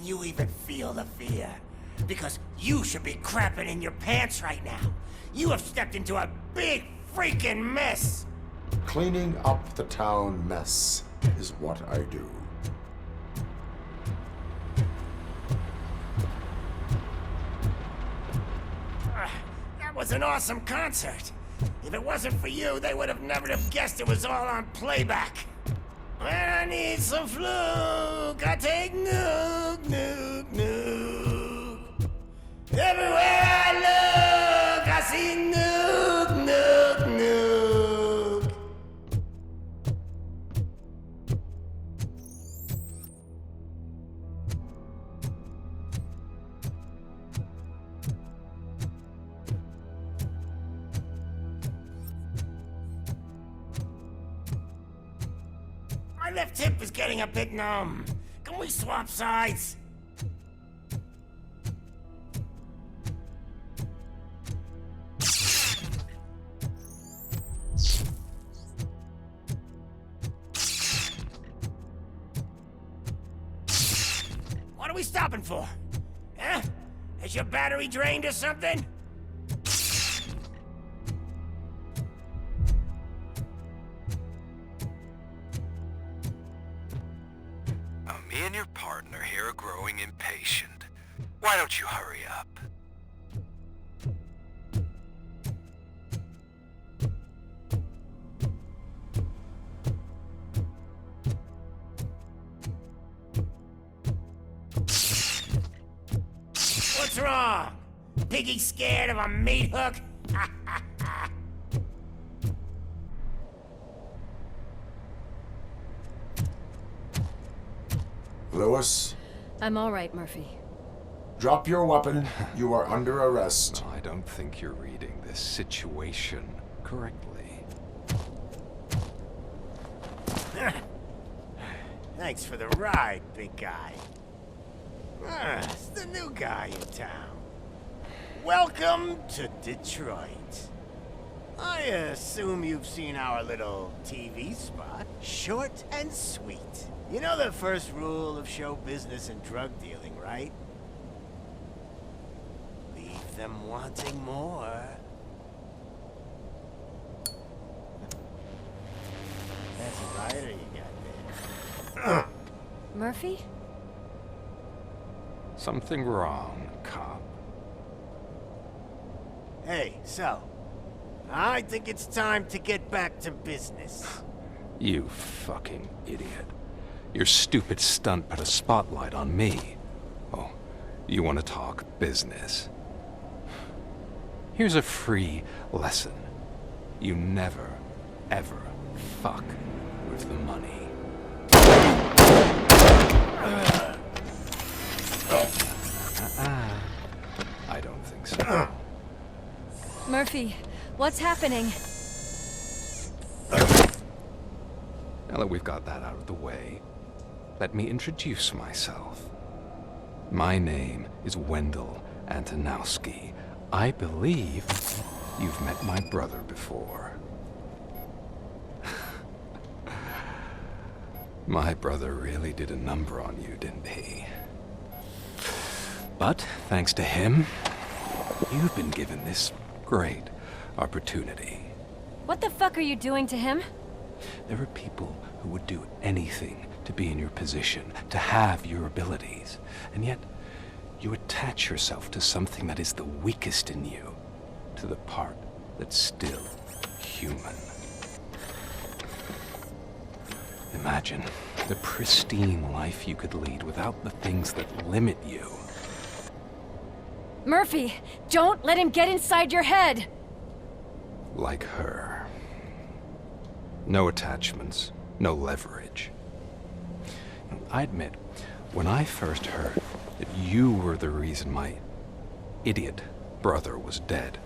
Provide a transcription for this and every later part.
you even feel the fear. Because you should be crapping in your pants right now. You have stepped into a big freaking mess. Cleaning up the town mess is what I do. That was an awesome concert. If it wasn't for you, they would have never have guessed it was all on playback. When I need some fluke, I take nuke, nuke, nuke. Everywhere I look, I see nuke, nuke, nuke. My left hip is getting a bit numb. Can we swap sides? What are we stopping for? Huh? Is your battery drained or something? Me and your partner here are growing impatient. Why don't you hurry up? What's wrong? Piggy scared of a meat hook? Lewis, I'm all right, Murphy. drop your weapon. You are under arrest. I don't think you're reading this situation correctly. Thanks for the ride, big guy. It's the new guy in town. Welcome to Detroit. I assume you've seen our little TV spot. Short and sweet. You know the first rule of show business and drug dealing, right? Leave them wanting more. That's a lighter you got there. Murphy? Something wrong, cop. Hey, so, I think it's time to get back to business. You fucking idiot. Your stupid stunt put a spotlight on me. Oh, you want to talk business? Here's a free lesson. You never, ever fuck with the money. I don't think so. Murphy, what's happening? Now that we've got that out of the way, let me introduce myself. My name is Wendell Antonowski. I believe you've met my brother before. My brother really did a number on you, didn't he? But thanks to him, you've been given this great opportunity. What the fuck are you doing to him? There are people who would do anything to be in your position, to have your abilities, and yet you attach yourself to something that is the weakest in you, to the part that's still human. Imagine the pristine life you could lead without the things that limit you. Murphy, don't let him get inside your head! Like her. No attachments, no leverage. I admit, when I first heard that you were the reason my idiot brother was dead,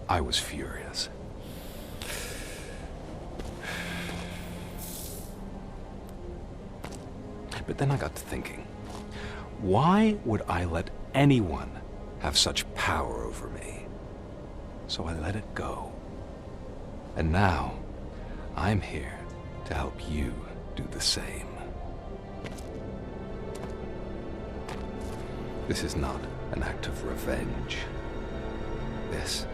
I was furious. But then I got to thinking, why would I let anyone have such power over me? So I let it go. And now, I'm here to help you do the same. This is not an act of revenge. This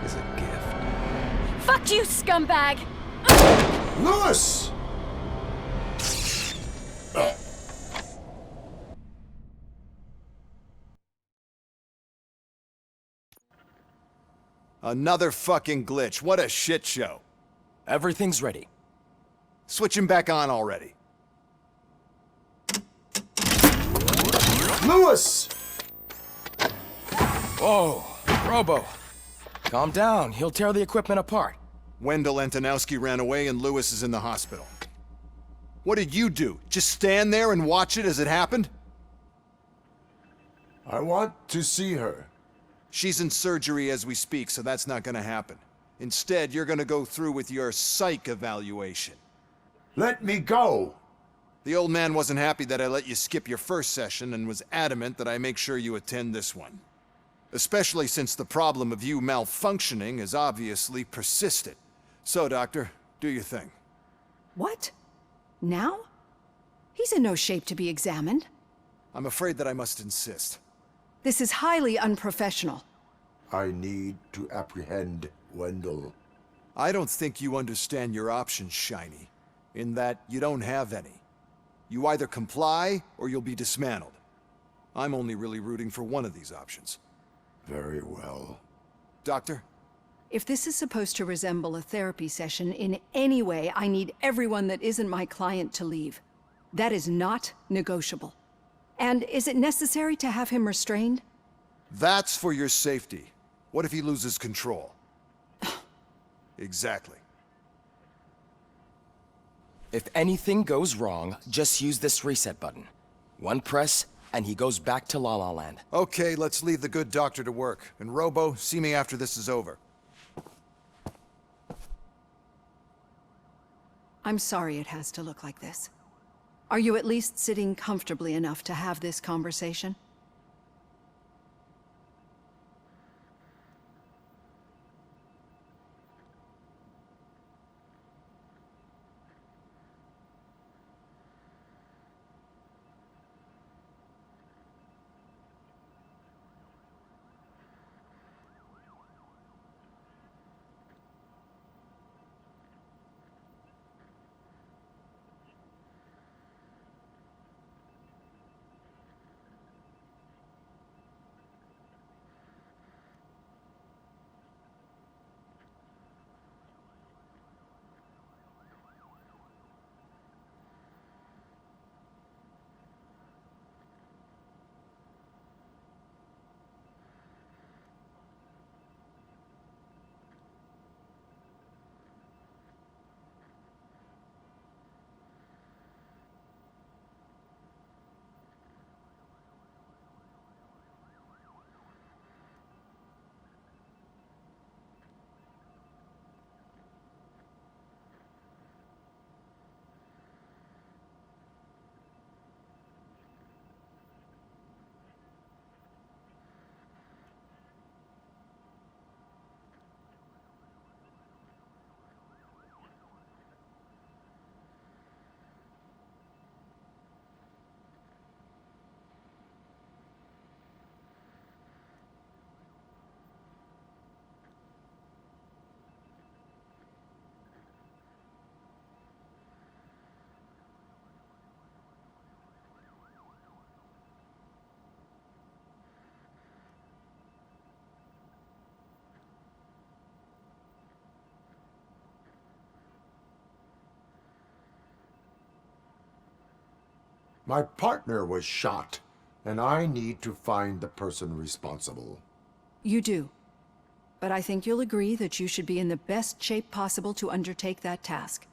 is a gift. Fuck you, scumbag! Lewis! Another fucking glitch. What a shit show. Everything's ready. Switch him back on already. Lewis! Whoa, Robo. Calm down. He'll tear the equipment apart. Wendell Antonowski ran away and Lewis is in the hospital. What did you do? Just stand there and watch it as it happened? I want to see her. She's in surgery as we speak, so that's not gonna happen. Instead, you're gonna go through with your psych evaluation. Let me go! The old man wasn't happy that I let you skip your first session and was adamant that I make sure you attend this one. Especially since the problem of you malfunctioning has obviously persisted. So, Doctor, do your thing. What? Now? He's in no shape to be examined. I'm afraid that I must insist. This is highly unprofessional. I need to apprehend Wendell. I don't think you understand your options, Shiny. In that you don't have any. You either comply or you'll be dismantled. I'm only really rooting for one of these options. Very well. Doctor? If this is supposed to resemble a therapy session in any way, I need everyone that isn't my client to leave. That is not negotiable. And is it necessary to have him restrained? That's for your safety. What if he loses control? Exactly. If anything goes wrong, just use this reset button. One press, and he goes back to La La Land. Okay, let's leave the good doctor to work. And Robo, see me after this is over. I'm sorry it has to look like this. Are you at least sitting comfortably enough to have this conversation? My partner was shot, and I need to find the person responsible. You do. But I think you'll agree that you should be in the best shape possible to undertake that task.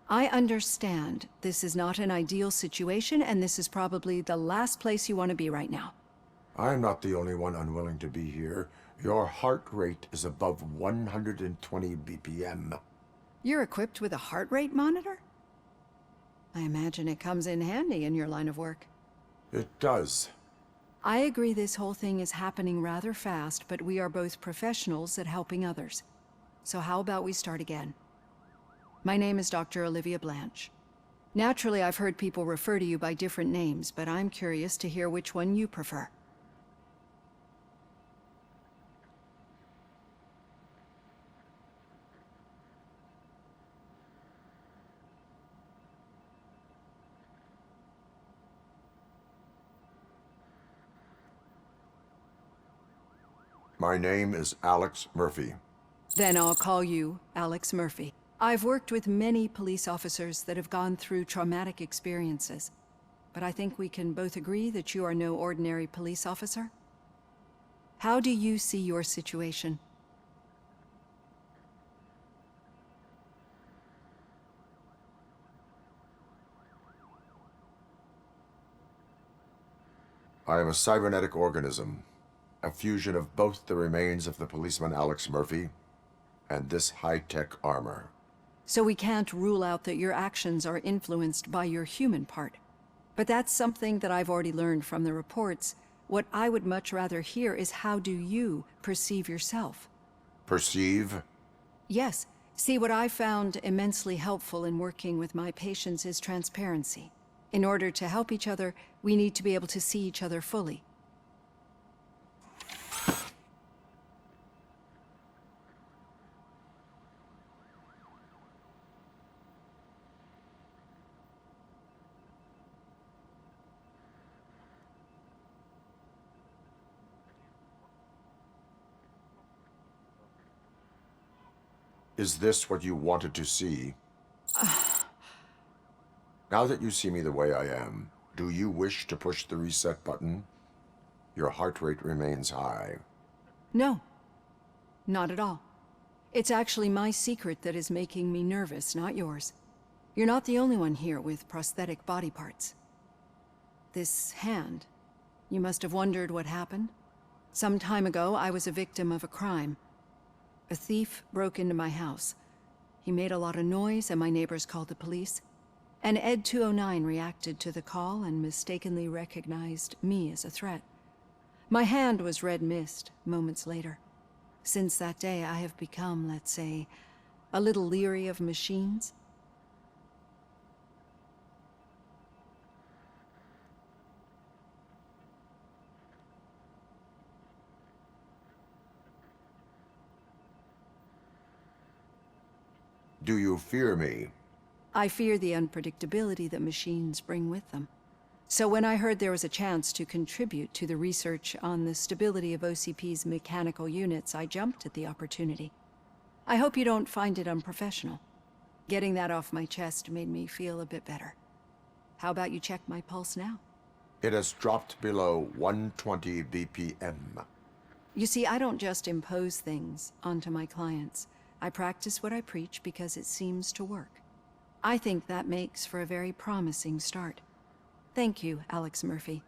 I understand this is not an ideal situation, and this is probably the last place you want to be right now. I'm not the only one unwilling to be here. Your heart rate is above 120 BPM. You're equipped with a heart rate monitor? I imagine it comes in handy in your line of work. It does. I agree this whole thing is happening rather fast, but we are both professionals at helping others. So how about we start again? My name is Dr. Olivia Blanche. Naturally, I've heard people refer to you by different names, but I'm curious to hear which one you prefer. My name is Alex Murphy. Then I'll call you Alex Murphy. I've worked with many police officers that have gone through traumatic experiences, but I think we can both agree that you are no ordinary police officer. How do you see your situation? I am a cybernetic organism, a fusion of both the remains of the policeman Alex Murphy and this high-tech armor. So we can't rule out that your actions are influenced by your human part. But that's something that I've already learned from the reports. What I would much rather hear is how do you perceive yourself? Perceive? Yes. See, what I found immensely helpful in working with my patients is transparency. In order to help each other, we need to be able to see each other fully. Is this what you wanted to see? Now that you see me the way I am, do you wish to push the reset button? Your heart rate remains high. No, not at all. It's actually my secret that is making me nervous, not yours. You're not the only one here with prosthetic body parts. This hand, you must have wondered what happened. Some time ago, I was a victim of a crime. A thief broke into my house. He made a lot of noise and my neighbors called the police. And Ed 209 reacted to the call and mistakenly recognized me as a threat. My hand was red mist moments later. Since that day, I have become, let's say, a little leery of machines. Do you fear me? I fear the unpredictability that machines bring with them. So when I heard there was a chance to contribute to the research on the stability of OCP's mechanical units, I jumped at the opportunity. I hope you don't find it unprofessional. Getting that off my chest made me feel a bit better. How about you check my pulse now? It has dropped below 120 BPM. You see, I don't just impose things onto my clients. I practice what I preach because it seems to work. I think that makes for a very promising start. Thank you, Alex Murphy.